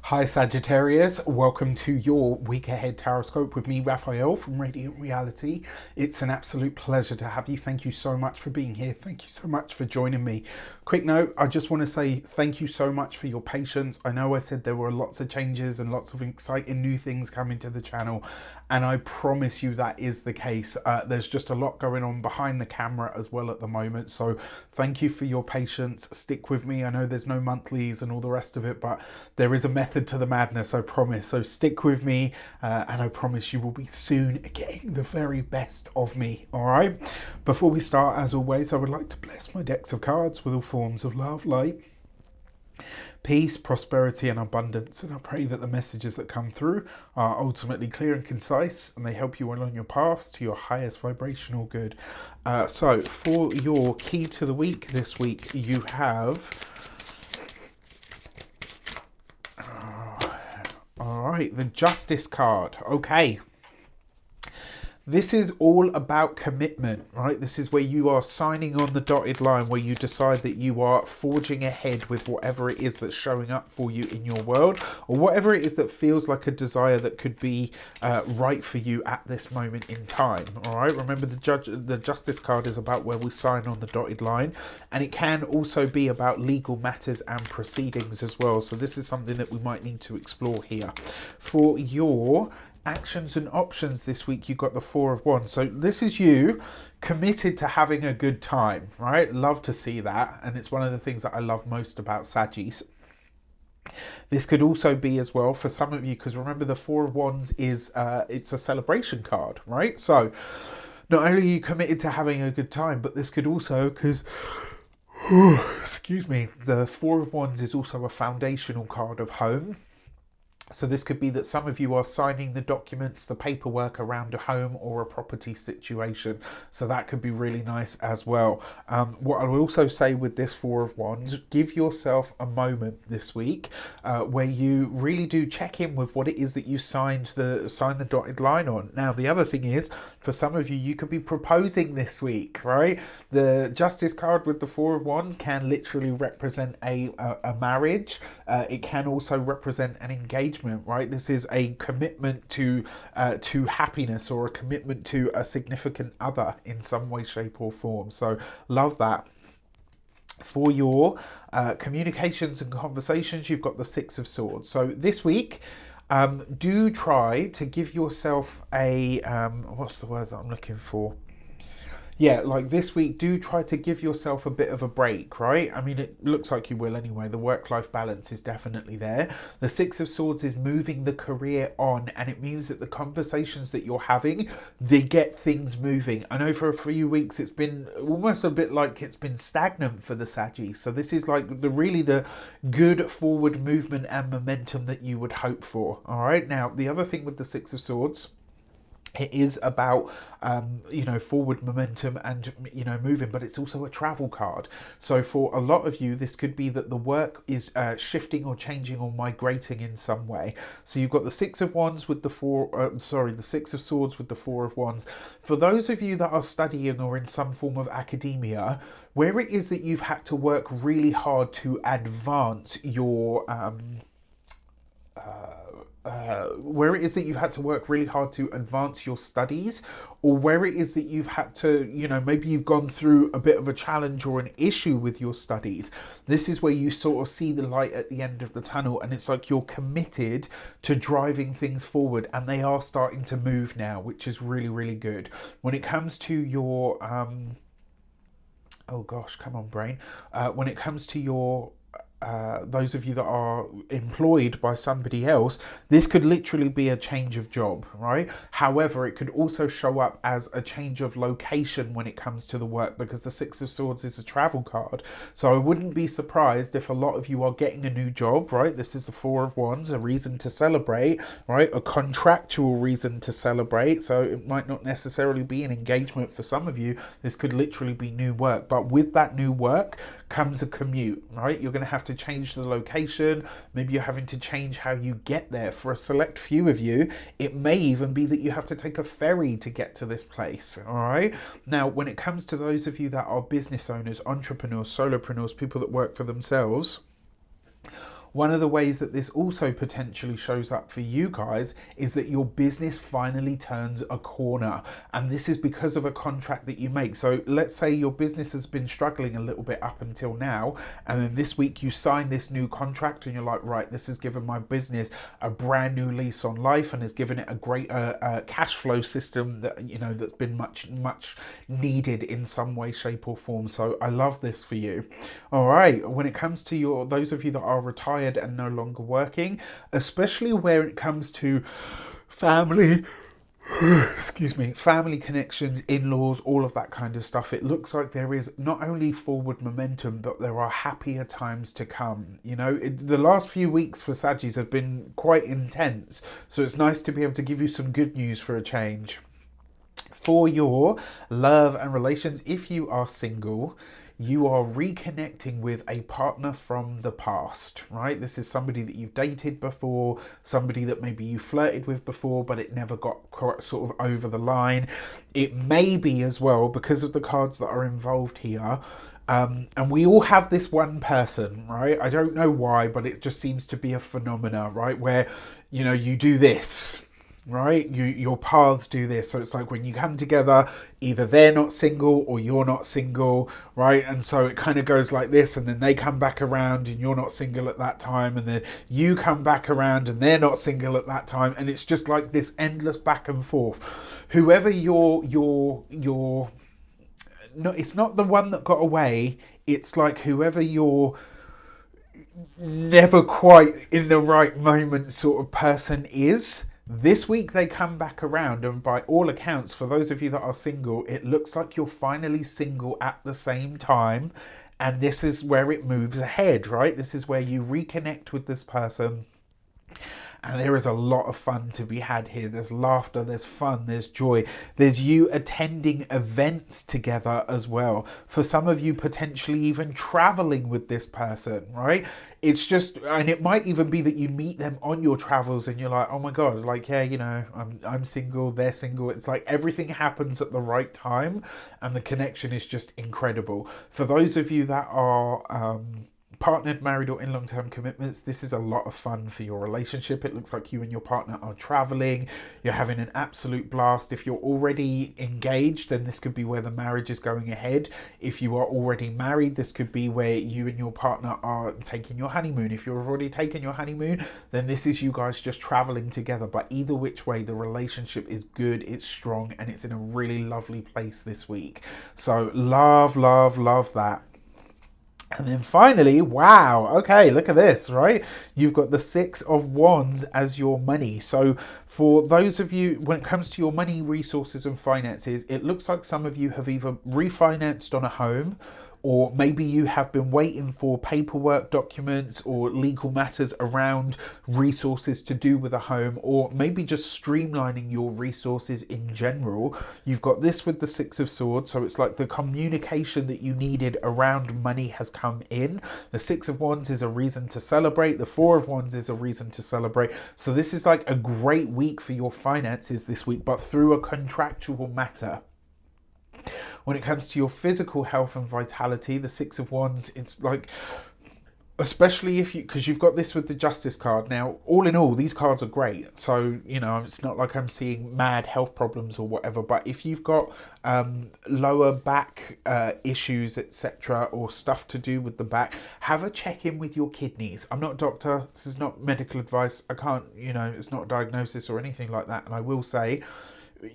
Hi Sagittarius, welcome to your week ahead Taroscope with me, Raphael from Radiant Reality. It's an absolute pleasure to have you. Thank you so much for being here. Thank you so much for joining me. Quick note, I just want to say thank you so much for your patience. I know I said there were lots of changes and lots of exciting new things coming to the channel, and I promise you that is the case. There's just a lot going on behind the camera as well at the moment, so thank you for your patience. Stick with me. I know there's no monthlies and all the rest of it, but there is a method to the madness, I promise. So stick with me, and I promise you will be soon getting the very best of me. All right. Before we start, as always, I would like to bless my decks of cards with all forms of love, light, peace, prosperity, and abundance. And I pray that the messages that come through are ultimately clear and concise, and they help you along your path to your highest vibrational good. So for your key to the week this week, you have. All right, the Justice card. Okay. This is all about commitment, right? This is where you are signing on the dotted line, where you decide that you are forging ahead with whatever it is that's showing up for you in your world, or whatever it is that feels like a desire that could be right for you at this moment in time. All right. Remember, the Justice card is about where we sign on the dotted line, and it can also be about legal matters and proceedings as well. So this is something that we might need to explore here. For your actions and options this week, you got the Four of Wands. So this is you committed to having a good time, right? Love to see that. And it's one of the things that I love most about Sagittarius. This could also be as well for some of you, because remember the Four of Wands is it's a celebration card, right? So not only are you committed to having a good time, but this could also, because excuse me, the Four of Wands is also a foundational card of home. So this could be that some of you are signing the documents, the paperwork around a home or a property situation. So that could be really nice as well. What I will also say with this Four of Wands, give yourself a moment this week where you really do check in with what it is that you signed the dotted line on. Now, the other thing is, for some of you, you could be proposing this week, right? The Justice card with the Four of Wands can literally represent a marriage. It can also represent an engagement. Right, this is a commitment to happiness, or a commitment to a significant other in some way, shape, or form. So love that. For your communications and conversations, you've got the Six of Swords. So this week, do try to give yourself a what's the word that I'm looking for? Yeah, like this week, do try to give yourself a bit of a break, right? I mean, it looks like you will anyway. The work-life balance is definitely there. The Six of Swords is moving the career on, and it means that the conversations that you're having, they get things moving. I know for a few weeks it's been almost a bit like it's been stagnant for the Saggies. So this is like the good forward movement and momentum that you would hope for. All right. Now, the other thing with the Six of Swords, it is about forward momentum and moving, but it's also a travel card. So for a lot of you, this could be that the work is shifting or changing or migrating in some way. So you've got the Six of Wands with the Six of Swords with the Four of Wands. For those of you that are studying or in some form of academia, where it is that you've had to work really hard to advance your where it is that you've had to work really hard to advance your studies, or where it is that you've had to, maybe you've gone through a bit of a challenge or an issue with your studies. This is where you sort of see the light at the end of the tunnel, and it's like you're committed to driving things forward, and they are starting to move now, which is really, really good. When it comes to your, oh gosh, come on, brain. When it comes to your those of you that are employed by somebody else, this could literally be a change of job, right? However, it could also show up as a change of location when it comes to the work, because the Six of Swords is a travel card. So I wouldn't be surprised if a lot of you are getting a new job, right? This is the Four of Wands, a reason to celebrate, right? A contractual reason to celebrate. So it might not necessarily be an engagement for some of you. This could literally be new work, but with that new work comes a commute, right? You're going to have to change the location. Maybe you're having to change how you get there. For a select few of you, it may even be that you have to take a ferry to get to this place. All right. Now, when it comes to those of you that are business owners, entrepreneurs, solopreneurs, people that work for themselves, One of the ways that this also potentially shows up for you guys is that your business finally turns a corner, and this is because of a contract that you make. So let's say your business has been struggling a little bit up until now, and then this week you sign this new contract and you're like, right, this has given my business a brand new lease on life and has given it a great cash flow system that, you know, that's been much needed in some way, shape or form. So I love this for you. All right, when it comes to those of you that are retired and no longer working, especially where it comes to family excuse me, family connections, in-laws, all of that kind of stuff, it looks like there is not only forward momentum, but there are happier times to come. You know, the last few weeks for Saggies have been quite intense, so it's nice to be able to give you some good news for a change. For your love and relations, if you are single, you are reconnecting with a partner from the past, right? This is somebody that you've dated before, somebody that maybe you flirted with before, but it never got quite sort of over the line. It may be as well, because of the cards that are involved here, and we all have this one person, right? I don't know why, but it just seems to be a phenomena, right? Where, you know, you do this, right? Your paths do this. So it's like when you come together, either they're not single or you're not single, right? And so it kind of goes like this, and then they come back around and you're not single at that time, and then you come back around and they're not single at that time, and it's just like this endless back and forth. Whoever you're no, it's not the one that got away, it's like whoever you're never quite in the right moment sort of person is. This week they come back around, and by all accounts, for those of you that are single, it looks like you're finally single at the same time, and this is where it moves ahead, right? This is where you reconnect with this person, and there is a lot of fun to be had here. There's laughter, there's fun, there's joy. There's you attending events together as well. For some of you, potentially even traveling with this person, right? It's just, and it might even be that you meet them on your travels and you're like, oh my God, like, yeah, you know, I'm single, they're single. It's like everything happens at the right time and the connection is just incredible. For those of you that are partnered, married or in long-term commitments, this is a lot of fun for your relationship. It looks like you and your partner are traveling, you're having an absolute blast. If you're already engaged, then this could be where the marriage is going ahead. If you are already married, this could be where you and your partner are taking your honeymoon. If you've already taken your honeymoon, then this is you guys just traveling together. But either which way, the relationship is good, it's strong, and it's in a really lovely place this week. So love that. And then finally, wow, okay, look at this, right? You've got the Six of Wands as your money. So for those of you, when it comes to your money, resources and finances, it looks like some of you have either refinanced on a home, or maybe you have been waiting for paperwork documents or legal matters around resources to do with a home, or maybe just streamlining your resources in general. You've got this with the Six of Swords, so it's like the communication that you needed around money has come in. The Six of Wands is a reason to celebrate. The Four of Wands is a reason to celebrate. So this is like a great week for your finances this week, but through a contractual matter. When it comes to your physical health and vitality, the Six of Wands, it's like, especially if you, because you've got this with the Justice card. Now, all in all, these cards are great. So, you know, it's not like I'm seeing mad health problems or whatever. But if you've got lower back issues, etc., or stuff to do with the back, have a check-in with your kidneys. I'm not a doctor. This is not medical advice. I can't, you know, it's not a diagnosis or anything like that. And I will say,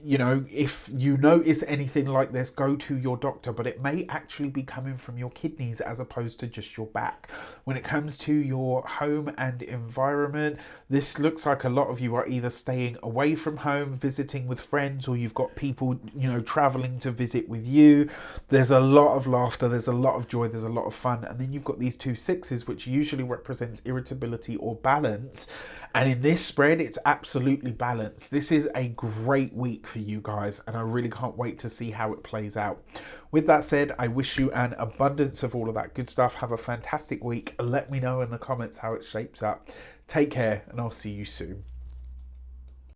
you know, if you notice anything like this, go to your doctor, but it may actually be coming from your kidneys as opposed to just your back. When it comes to your home and environment, this looks like a lot of you are either staying away from home, visiting with friends, or you've got people, you know, traveling to visit with you. There's a lot of laughter, there's a lot of joy, there's a lot of fun. And then you've got these two sixes, which usually represents irritability or balance. And in this spread, it's absolutely balanced. This is a great week for you guys, and I really can't wait to see how it plays out. With that said, I wish you an abundance of all of that good stuff. Have a fantastic week. Let me know in the comments how it shapes up. Take care, and I'll see you soon.